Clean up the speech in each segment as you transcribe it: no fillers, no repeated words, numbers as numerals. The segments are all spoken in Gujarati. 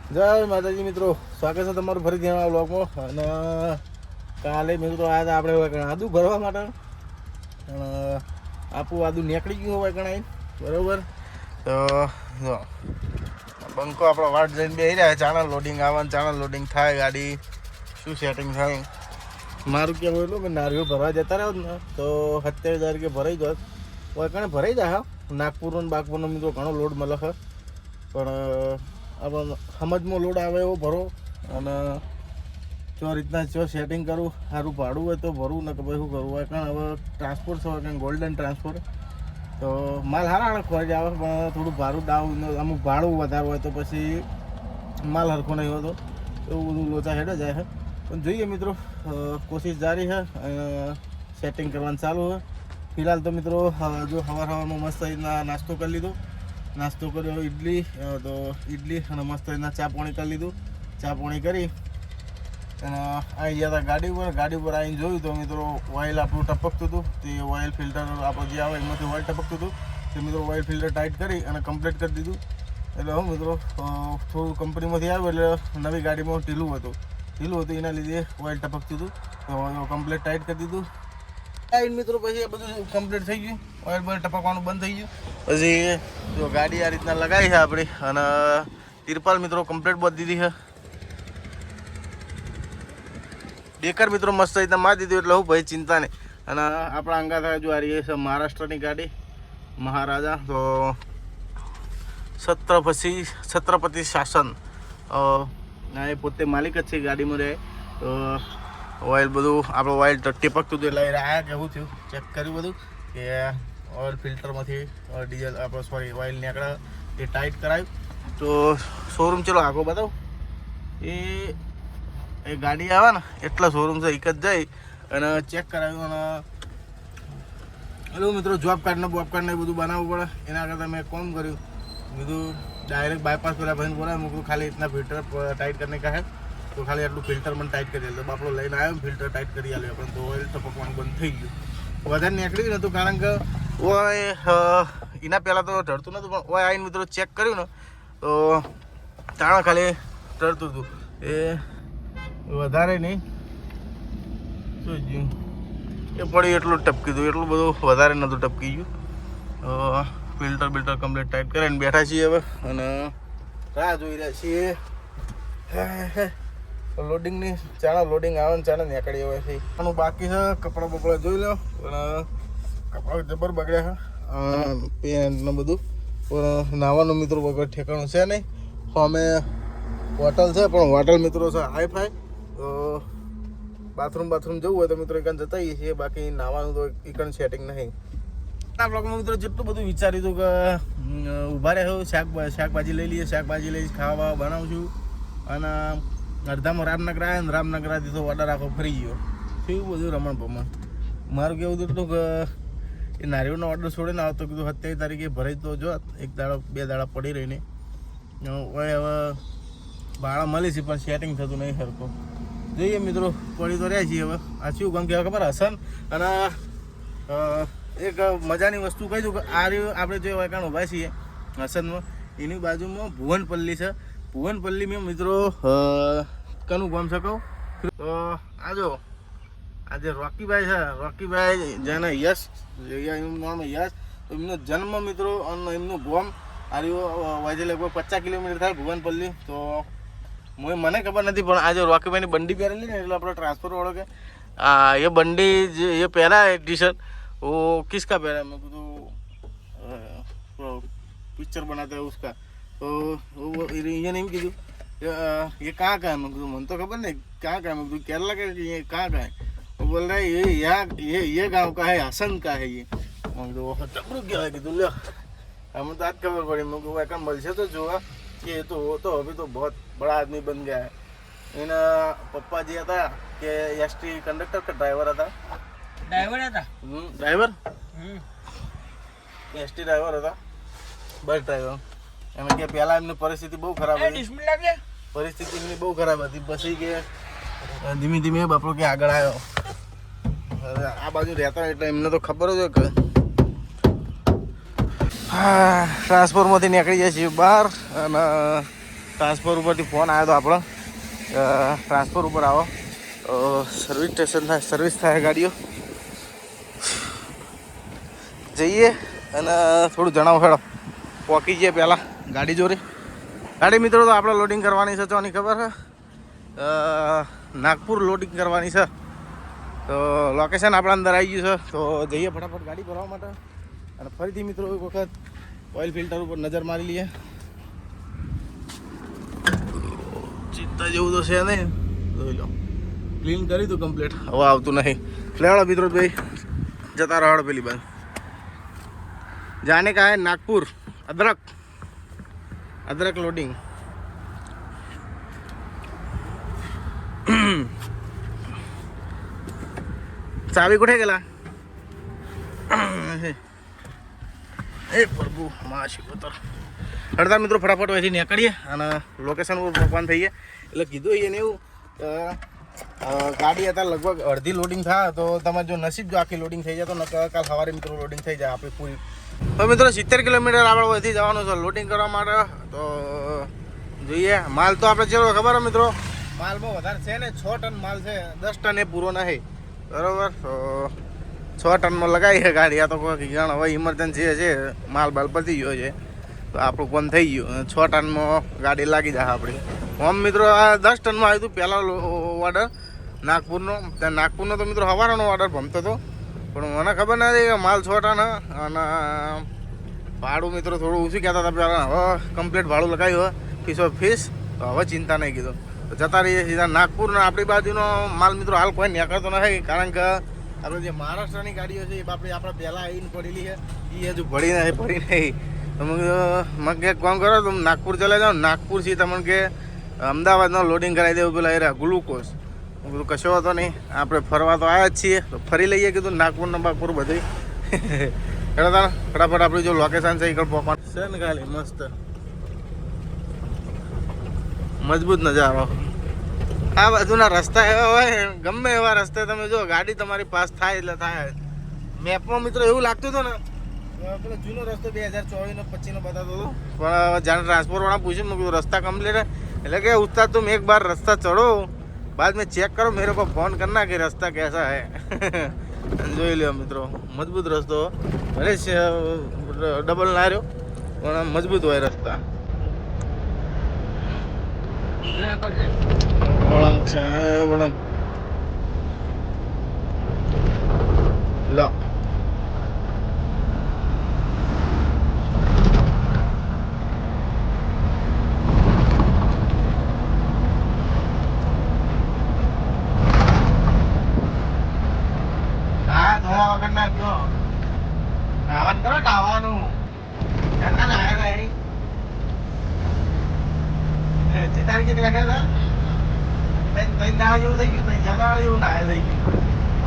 જય માતાજી મિત્રો, સ્વાગત છે તમારું ફરીથી આ વ્લોગમાં. અને કાલે મિત્રો આજે આપણે આદુ ભરવા માટે આપણું આદુ નીકળી ગયું હોય કણાઈ બરાબર. તો જો બંકો આપણો વાટ જઈને બેસી રહ્યા, ચાણલ લોડિંગ આવવાનું, ચાણલ લોડિંગ થાય, ગાડી શું સેટિંગ થાય. મારું કહેવું એટલું કે નારિયેળ ભરવા જતા રહ્યો ને તો 27,000 કે ભરાઈ જાય હોય કણે ભરાઈ જાય. નાગપુરનો ને બાગપુરનો મિત્રો ઘણો લોડ મળે છે, પણ આપણે સમજમાં લોડ આવે એવો ભરો. અને જો રીતના જો સેટિંગ કરું, સારું ભાડું હોય તો ભરવું, ને કે ભાઈ શું કરવું હોય. કારણ હવે ટ્રાન્સપોર્ટ છે કારણ ગોલ્ડન ટ્રાન્સપોર્ટ, તો માલ સારા ખોરી આવે, પણ થોડું ભાડું ડાઉન, અમુક ભાડું વધારે હોય તો પછી માલ હરખો નહીં હોતો, એવું બધું લોચા હેડે જાય છે. પણ જોઈએ મિત્રો, કોશિશ જારી છે, સેટિંગ કરવાનું ચાલુ છે. ફિલહાલ તો મિત્રો જો સવારમાં મસ્ત રીતના નાસ્તો કરી લીધો, નાસ્તો કર્યો ઇડલી, તો ઇડલી અને મસ્ત રીતના ચા પાણી કરી લીધું. ચા પાણી કરી અને આવી ગયા હતા ગાડી પર આવીને જોયું તો મિત્રો ઓઇલ આપણું ટપકતું હતું. તે ઓઇલ ફિલ્ટર આપણે જે આવે એમાંથી ઓઇલ ટપકતું હતું, તે મિત્રો ઓઇલ ફિલ્ટર ટાઈટ કરી અને કમ્પ્લીટ કરી દીધું. એટલે હું મિત્રો થોડું કંપનીમાંથી આવ્યું એટલે નવી ગાડીમાં ઢીલું હતું એના લીધે ઓઇલ ટપકતું હતું, તો કમ્પ્લીટ ટાઈટ કરી દીધું. મિત્રો પછી આ બધું કમ્પ્લીટ થઈ ગયું, ઓઇલ બોઇલ ટપકવાનું બંધ થઈ ગયું. પછી જો ગાડી આ રીતના લગાવી છે આપણી, અને તિરપાલ મિત્રો કમ્પ્લીટ બધી દીધી છે. ડેકર મિત્રો મસ્ત રીતના મારી દીધું, એટલે હું ભાઈ ચિંતા નહીં. અને આપણા અંગા થાય જો આ રહી છે મહારાષ્ટ્રની ગાડી મહારાજા, તો છત્રપતિ શાસન, એ પોતે માલિક જ છે ગાડીમાં રહે. તો ઓઇલ બધું આપણે ઓઇલ ટીપકતું હતું એટલે આ કેવું થયું ચેક કર્યું બધું કે ઓઇલ ફિલ્ટરમાંથી ડીઝલ આપણે સોરી ઓઇલ નીકળે એ ટાઈટ કરાવ્યું. તો શોરૂમ ચલો આખો બતાવું, એ ગાડી આવે ને એટલા શોરૂમ છે, એક જ જઈ અને ચેક કરાવ્યું. અને એટલે મિત્રો જોબ કાર્ડ ને એ બધું બનાવવું પડે, એના કરતાં મેં કોમ કર્યું, કીધું ડાયરેક્ટ બાયપાસ પેલા ભાઈને બોલાવે, મૂકું ખાલી ઇતના ફિલ્ટર ટાઈટ કરીને કહે તો ખાલી આટલું ફિલ્ટર મને ટાઈટ કરી દે. બાપડો લઈને આવ્યો, ફિલ્ટર ટાઈટ કરી આલ્યો, પણ તો ઓઇલ ટપકવાનું બંધ થઈ ગયું. વધારે નીકળી નહોતું કારણ કે ઓય એના પહેલાં તો ઢળતું નહોતું, પણ ઓય આવીને મિત્રો ચેક કર્યું ને તો તાણા ખાલી ઢળતું હતું. એ વધારે નહીં શું ગયું એ પડી એટલું ટપકી હતું, એટલું બધું વધારે નહોતું ટપકી ગયું. ફિલ્ટર કમ્પ્લીટ ટાઈટ કરીને બેઠા છીએ હવે, અને રાહ જોઈ રહ્યા છીએ લોડિંગની. લોડિંગ આવે ને ચાણા નીકળી હોય છે આનું બાકી છે. કપડાં બપડા જોઈ લો, પણ કપડાં જબર બગડ્યા છે, પેન્ટ ને બધું. પણ નાવાનું મિત્રો વગર ઠેકાણું છે નહીં. અમે હોટલ છે, પણ હોટલ મિત્રો છે હાઈફાઈ, તો બાથરૂમ જવું હોય તો મિત્રો એકન જતા છીએ, બાકી નાવાનું તો એકન સેટિંગ નહીં. આ બ્લોગમાં મિત્રો જેટલું બધું વિચાર્યું હતું કે ઊભા રહ્યો શાકભાજી લઈ લઈએ, શાકભાજી લઈ ખાવા બનાવું છું. અને અડધામાં રામનગર આવ્યા ને રામનગરાથી તો ઓર્ડર આખો ફરી ગયો. શું બધું રમણ ભમણ. મારું કેવું હતું કે એ નારિયેળનો ઓર્ડર છોડીને આવતો, કીધું 27 તારીખે ભરાઈ તો જો એક દાડો 2 દાડા પડી રહીને હવે ભાડા મળી છે, પણ સેટિંગ થતું નહીં સરખું. જોઈએ મિત્રો, પડી તો રહ્યા છીએ હવે. આ શું કામ કહેવાય ખબર, હસન. અને એક મજાની વસ્તુ કહી દઉં કે આ રહ્યું આપણે જે વાયકાણ ઊભા છીએ હસનમાં, એની બાજુમાં ભુવનપલ્લી છે. ભુવનપલ્લીમાં મિત્રો કનું ગામ છે કહું તો આ જો આજે રોકીભાઈ છે, રોકીભાઈ જેને યશ, એનું નામ યશ, એમનો જન્મ મિત્રો અને એમનું ગામ આ રહ્યું વાજે લગભગ 50 કિલોમીટર થાય ભુવનપલ્લી. તો મને ખબર નથી, પણ આજે રોકીભાઈની બંડી પહેરેલી ને એટલે આપણે ટ્રાન્સફર વાળો કે ये बंडी ये पहना है टी शर्ट, वो किसका पहना है? मैं तो पिक्चर बनाता है उसका, तो वो ये नहीं कीधु ये कहाँ का है? मैं मन तो खबर नहीं कहाँ का है, मैं केरला का ये कहाँ का है? वो बोल रहा है ये यहाँ ये गांव का है, हसन का है ये. मैं तो टपरू क्या है कीधु लो, हमें तो आज खबर पड़ी. मैं को एक मल से तो जो कि तो वो तो अभी तो बहुत बड़ा आदमी बन गया है. એના પપ્પા જે હતા કે એસટી કંડક્ટર કે ડ્રાઈવર હતા, ડ્રાઈવર એસટી ડ્રાઈવર હતા, બસ ડ્રાઈવર. એમ કે પહેલાં એમની પરિસ્થિતિ બહુ ખરાબ હતી, પરિસ્થિતિ એમની બહુ ખરાબ હતી. પછી કે ધીમે ધીમે બાપડો કે આગળ આવ્યો. આ બાજુ રહેતા એટલે એમને તો ખબર જ હોય કે ટ્રાન્સફોર્મરથી નીકળી જાય છે બહાર. અને ટ્રાન્સફર ઉપરથી ફોન આવ્યો હતો આપણો, ટ્રાન્સફર ઉપર આવો સર્વિસ સ્ટેશન થાય, સર્વિસ થાય ગાડીઓ. જઈએ અને થોડું જણાવો હેડો. પહોંચી જઈએ પહેલાં ગાડી જોડે. ગાડી મિત્રો તો આપણે લોડિંગ કરવાની છે, ચોની ખબર છે? નાગપુર લોડિંગ કરવાની છે. તો લોકેશન આપણા અંદર આવી ગયું છે. તો જઈએ ફટાફટ ગાડી ભરવા માટે. અને ફરીથી મિત્રો એક વખત ઓઇલ ફિલ્ટર ઉપર નજર મારી લઈએ. ચિંતા જેવું તો છે નહીં, જોઈ લો. ક્લીન કરી દઉં કમ્પ્લીટ, હવે આવતું નહીં. લેવાડો મિત્રો ભાઈ, જતા રહો પેલી બાજુ. जाने का है नागपुर, अदरक लोडिंग. चावी कुठे गेला? ए प्रभु माशी उतर. અડધા મિત્રો ફટાફટ અહીંથી નીકળીએ અને લોકેશન ઉપર પહોંચવાનું થઈએ. એટલે કીધું એને એવું ગાડી અત્યારે લગભગ અડધી લોડિંગ થાય તો તમારે જો નસીબ જો આખી લોડિંગ થઈ જાય તો કાલ સવારે મિત્રો લોડિંગ થઈ જાય આપણી પૂરી. તો મિત્રો 70 કિલોમીટર આપણે અહીંથી જવાનું છે લોડિંગ કરવા માટે. તો જોઈએ માલ તો આપણે ચલો ખબર હે મિત્રો, માલમાં વધારે છે ને 6 ટન માલ છે, 10 ટન એ પૂરો નહીં બરાબર. તો 6 ટનમાં લગાવી ગાડી. આ તો કોઈ જાણ હવે ઇમરજન્સી છે, માલ બાલ પતી ગયો છે તો આપણું બંધ થઈ ગયું. 6 ટનમાં ગાડી લાગી જાય આપણી. આમ મિત્રો આ 10 ટનમાં આવ્યું હતું પહેલાં ઓર્ડર નાગપુરનો. ત્યાં નાગપુરનો તો મિત્રો સવારનો ઓર્ડર ભમતો હતો, પણ મને ખબર નથી કે માલ 6 ટન. અને ભાડું મિત્રો થોડું ઓછું કહેતા હતા પહેલાં. હવે કમ્પ્લીટ ભાડું લગાવ્યું ફીસ ઓફ ફીસ. તો હવે ચિંતા નહીં કીધું. તો જતા રહીએ સીધા નાગપુરના. આપણી બાજુનો માલ મિત્રો હાલ કોઈ નીકળતો નથી, કારણ કે આપણે જે મહારાષ્ટ્રની ગાડીઓ છે એ આપણે પહેલાં આવીને પડેલી છે, એ હજુ ભરી નહીં. તમે કે કામ કરો, તમે નાગપુર ચલા જાઓ. નાગપુરથી તમને કે અમદાવાદનો લોડિંગ કરાવી દેવું પેલા એ ગ્લુકોઝ. હું કીધું કશો હતો નહીં, આપણે ફરવા તો આવ્યા જ છીએ તો ફરી લઈએ કીધું નાગપુરનું બાગપુર બધું. એટલે તારે ફટાફટ આપણી જો લોકેશન છે એ પહોંચવાનું છે ને. ખાલી મસ્ત મજબૂત નજારો. આ બાજુના રસ્તા એવા હોય, ગમે એવા રસ્તે તમે જો ગાડી તમારી પાસ થાય એટલે થાય. મેપમાં મિત્રો એવું લાગતું હતું ને પેલો જૂનો રસ્તો 2024 25 બતાવતો હતો, પણ જાણે ટ્રાન્સપોર્ટવાળા પૂછ્યું મેં કીધું રસ્તા કમ્પ્લીટ એટલે કે ઉસ્તાદ तुम एक बार रास्ता चढ़ो बाद में चेक करो मेरे को फोन करना कि रास्ता कैसा है. જોઈ લ્યો મિત્રો, મજબૂત રસ્તો ભલે ડબલ ના રહ્યો પણ મજબૂત હોય રસ્તા. લો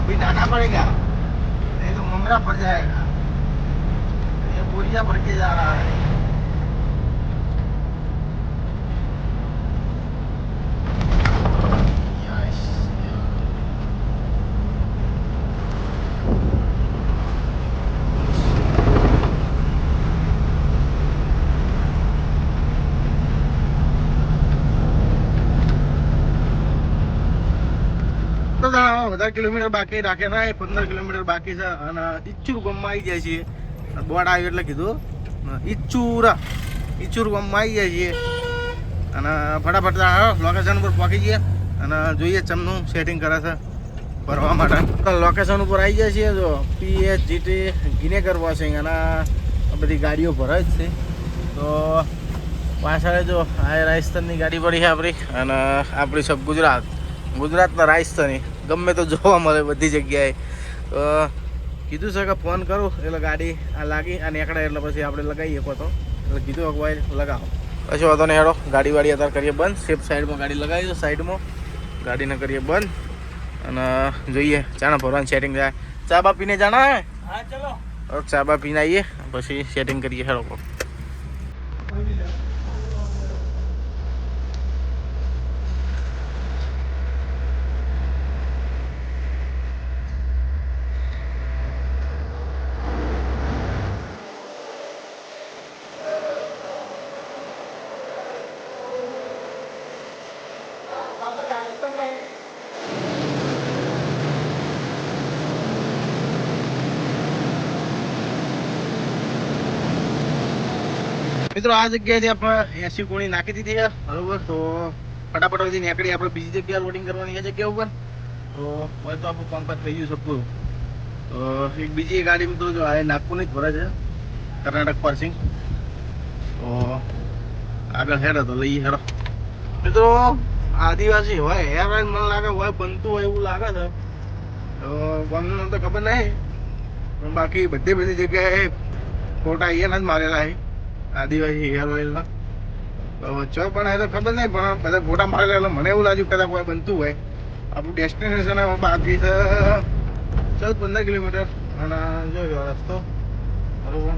अभी डालना पड़ेगा नहीं तो मंगरा पड़ जाएगा. ये बोरिया भर के जा रहा है. બધા કિલોમીટર બાકી રાખે ના, 15 કિલોમીટર બાકી છે. અને ઈચ્છુર ગામમાં આવી જાય છીએ. બોર્ડ આવ્યું એટલે કીધું ઈચ્છુર ગામમાં આવી જાય છીએ. અને ફટાફટ લોકેશન ઉપર પહોંચી જઈએ અને જોઈએ ચમનું સેટિંગ કરે છે ભરવા માટે. લોકેશન ઉપર આવી જાય છીએ. જો PHGT ગિનેગર વોશિંગ અને બધી ગાડીઓ ભરાય જ છે. તો પાછળ જો આ રાજસ્થાનની ગાડી પડી છે આપણી, અને આપણી સબ ગુજરાતના રાજસ્થાની ગમે તો જોવા મળે બધી જગ્યાએ. તો કીધું છે કે ફોન કરું એટલે ગાડી આ લાગી આ નીકળે એટલે પછી આપણે લગાવીએ તો. એટલે કીધું અગવાઈ લગાવો પછી વાંધો નહીં. હેડો ગાડી વાડી અત્યારે કરીએ બંધ. સેફ સાઈડમાં ગાડી લગાવી દો, સાઈડમાં ગાડીને કરીએ બંધ અને જોઈએ ચાના ભરવાનું સેટિંગ થાય. ચા બા પીને જાના હે? હા ચલો ચા બા પીને આવીએ પછી સેટિંગ કરીએ. હેડો મિત્રો આ જગ્યાએથી આપણે 80 કોણી નાખી દીધી છે બરોબર. તો ફટાફટ અહીંથી નીકળી આપણે બીજી જગ્યાએ લોડિંગ કરવાની એ જગ્યા ઉપર. તો હવે તો આપણું કામકાજ થઈ ગયું સબ પૂરું. તો એક બીજી ગાડી મિત્રો જો આ નાગપુરની જ ભરે છે કર્ણાટક પાર્સિંગ. તો આગળ હેડો તો લઈએ હેડો. મિત્રો આદિવાસી હોય એરલાઇન મને લાગે હોય બનતું હોય એવું લાગે છે. તો બનનું તો ખબર નહીં પણ બાકી બધી જગ્યાએ ફોટા અહીંયા જ મારેલા છે આદિવાસી એરલાઇનના. તો ચો પણ એ તો ખબર નહીં પણ બધા ફોટા મારેલા એટલે મને એવું લાગ્યું કદાચ કોઈ બનતું હોય. આપણું ડેસ્ટિનેશન બાકી છે 14-15 કિલોમીટર અને જોયો રસ્તો બરોબર.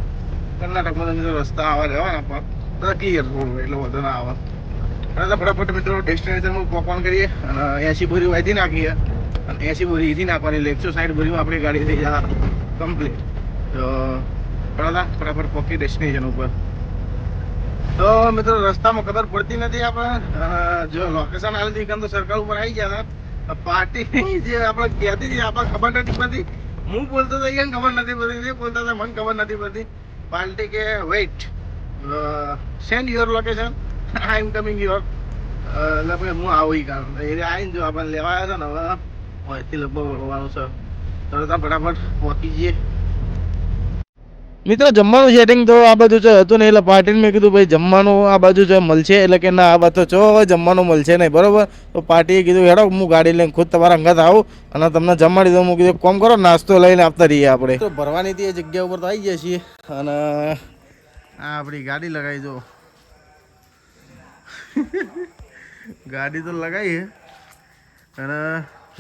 કર્ણાટકમાં મિત્રો રસ્તા આવા રહેવાના પણ બધા ક્લિયર રોડ એટલે વધુ ના આવે. તો ફટાફટ મિત્રો ડેસ્ટિનેશન પહોંચવાનું કરીએ અને 80 બોરી અહીંથી નાખીએ અને 80 બોરી અહીંથી નાખવાની એટલે 160 બોરીમાં આપણી ગાડી થઈ જાય કમ્પ્લીટ. તો ફટાફટ પહોંચી ડેસ્ટિનેશન ઉપર. તો મિત્રો રસ્તામાં ખબર પડતી નથી આપણે જો લોકેશન આવી હતી તો સર્કલ ઉપર આવી ગયા હતા. પાર્ટી જે આપણે કહેતી હતી આપણે ખબર નથી પડતી. હું બોલતો હતો એને ખબર નથી પડતી, એ બોલતા હતા મને ખબર નથી પડતી. પાર્ટી કે wait send your location I am coming your. એટલે ભાઈ હું આવું એ કારણ એ આવીને જો આપણને લેવા આવ્યા હતા ને હવે અહીંથી લગભગ વળવાનું છે. તો ફટાફટ પહોંચી જઈએ. મિત્રો જમવાનું સેટિંગ તો આ બાજુ છે હતું નહીં એટલે પાર્ટીને મેં કીધું ભાઈ જમવાનું આ બાજુ છે મળશે એટલે કે ના આ બાજુ તો ચો હવે જમવાનું મળશે નહીં બરોબર. તો પાર્ટીએ કીધું હેડો હું ગાડી લઈને ખુદ તમારા અંગાત આવું અને તમને જમાડી દઉં. હું કીધું કોમ કરો નાસ્તો લઈને આપતા રહીએ આપણે. તો ભરવાની હતી એ જગ્યા ઉપર તો આવી ગયા છીએ અને આ આપણી ગાડી લગાવી દો. ગાડી તો લગાવી અને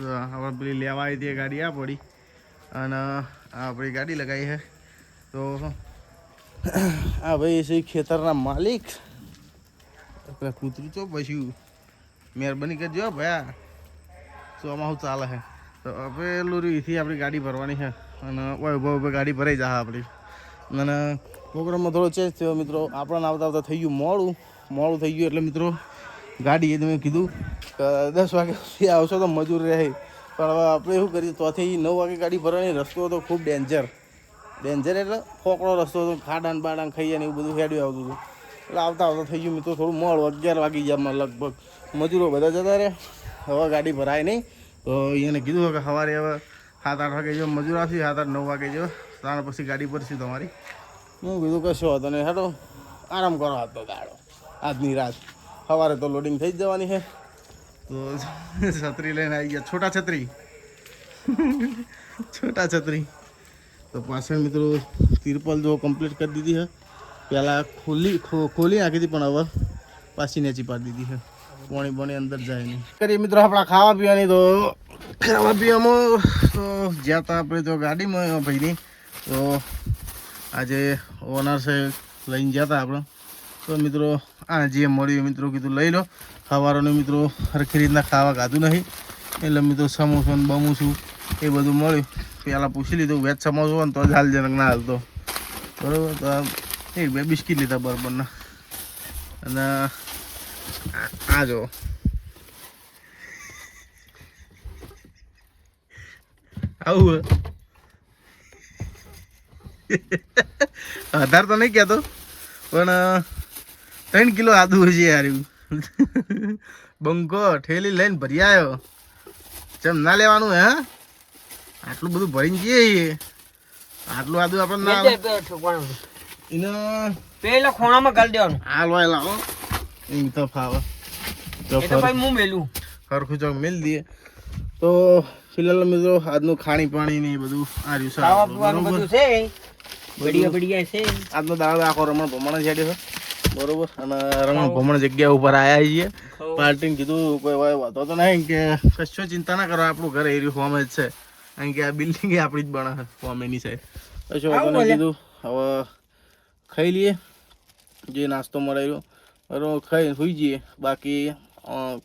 આપણે પેલી લેવા આવી હતી ગાડી આ પડી અને આ આપણી ગાડી લગાવી છે. તો આ ભાઈ છે ખેતરના માલિક. કૂતરું ચો પછી મહેરબાની કરજો ભયા તો આમાં શું ચાલે છે. તો હવે લોરીથી આપણી ગાડી ભરવાની છે અને ઉભા ગાડી ભરાઈ જાય આપણી. અને પ્રોગ્રામમાં થોડો ચેન્જ થયો મિત્રો. આપણને આવતા આવતા થઈ ગયું મોડું થઈ ગયું એટલે મિત્રો ગાડી એ મેં કીધું કે 10 વાગે સુધી આવશો તો મજૂર રહે. પણ હવે આપણે શું કરીએ તોથી 9 વાગે ગાડી ભરવાની. રસ્તો હતો ખૂબ ડેન્જર એટલે ફોકળો રસ્તો હતો. ખાડાન બાડાન ખાઈએ ને એવું બધું હેડ્યું આવતું હતું એટલે આવતા થઈ ગયું મિત્રો થોડું મોડું. 11 વાગી ગયા લગભગ. મજૂરો બધા જતા રહે. હવે ગાડી ભરાય નહીં તો એને કીધું કે સવારે હવે 7-8 વાગે જો મજૂર આવશે 7-8-9 વાગે જો ત્રણ પછી ગાડી ભરશું તમારી. હું કીધું કશો હતો ને હેડો આરામ કરો હાથ તો ગાડો આજની રાત. સવારે તો લોડિંગ થઈ જ જવાની છે. તો છત્રી લઈને આવી ગયા છોટા છત્રી. તો પાછળ મિત્રો તિરપલ જો કમ્પ્લીટ કરી દીધી છે. પહેલાં ખોલી નાખી હતી પણ હવે પાછી નેચી પાડી દીધી છે. પાણી અંદર જાય નહીં. કરીએ મિત્રો આપણા ખાવા પીવાની. તો ખાવા પીવામાં તો જ્યાં હતા આપણે તો ગાડીમાં ભાઈની તો આજે ઓનર છે લઈને ગયા હતા આપણે. તો મિત્રો આ જે મળ્યું મિત્રો કીધું લઈ લો. સવારોને મિત્રો સરખી રીતના ખાવા ખાધું નહીં એટલે મિત્રો સમોસા ને બમોસું એ બધું મળ્યું. પહેલાં પૂછી લીધું વેજ સમોસો હોય ને તો જ હાલજનક ના હાલતો બરાબર. તો 1-2 બિસ્કીટ લીધા બરાબરના. અને આ જો આવું આધાર તો નહીં કહેતો પણ 3 કિલો આદુ છે યાર. બંકો ઠેલી લઈને ભરી આવ્યો. ચમ ના લેવાનું હે આટલું બધું ભરીને જઈએ. આટલું આદુ આપણને ના એને પેલા ખોણામાં ગાળી દેવાનું. હાલ હોય લાવો એમ તો ફાવે તો ભાઈ હું મેલું સરખું ચોક મેલ દઈએ. તો ફિલહાલ મિત્રો આજનું ખાણી પાણી ને બધું આ રહ્યું છે. બઢિયા છે. આજનો દાડો આખો રમણ ભમણ છેડ્યો છે બરોબર. અને રમણ ભમણ જગ્યા ઉપર આવ્યા છીએ. પાર્ટીને કીધું કોઈ વાતો તો નહીં કે કશો ચિંતા ના કરો આપણું ઘર એરિયું ફોર્મ જ છે. કારણ કે આ બિલ્ડિંગ આપણી જ બને ફોર્મેની છે. કશો વાતો નહીં કીધું હવે ખાઈ લઈએ જે નાસ્તો મળેલો બરોબર. ખાઈને સુઈ જઈએ. બાકી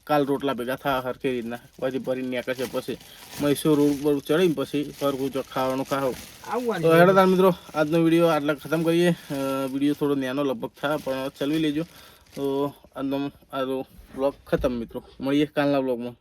કાલ રોટલા ભેગા થયા સરખી રીતના પછી ભરીને નીકળશે. પછી મૈસૂર રોડ પર ચડીને પછી સરખું ચોક ખાવાનું ખાવ. તો હેડો મિત્રો આજનો વિડીયો આટલા ખતમ કરીએ. વિડીયો થોડો નાનો લગભગ થાય પણ ચલાવી લેજો. તો આજનો બ્લોગ ખતમ મિત્રો. મળીએ કાલના બ્લોગમાં.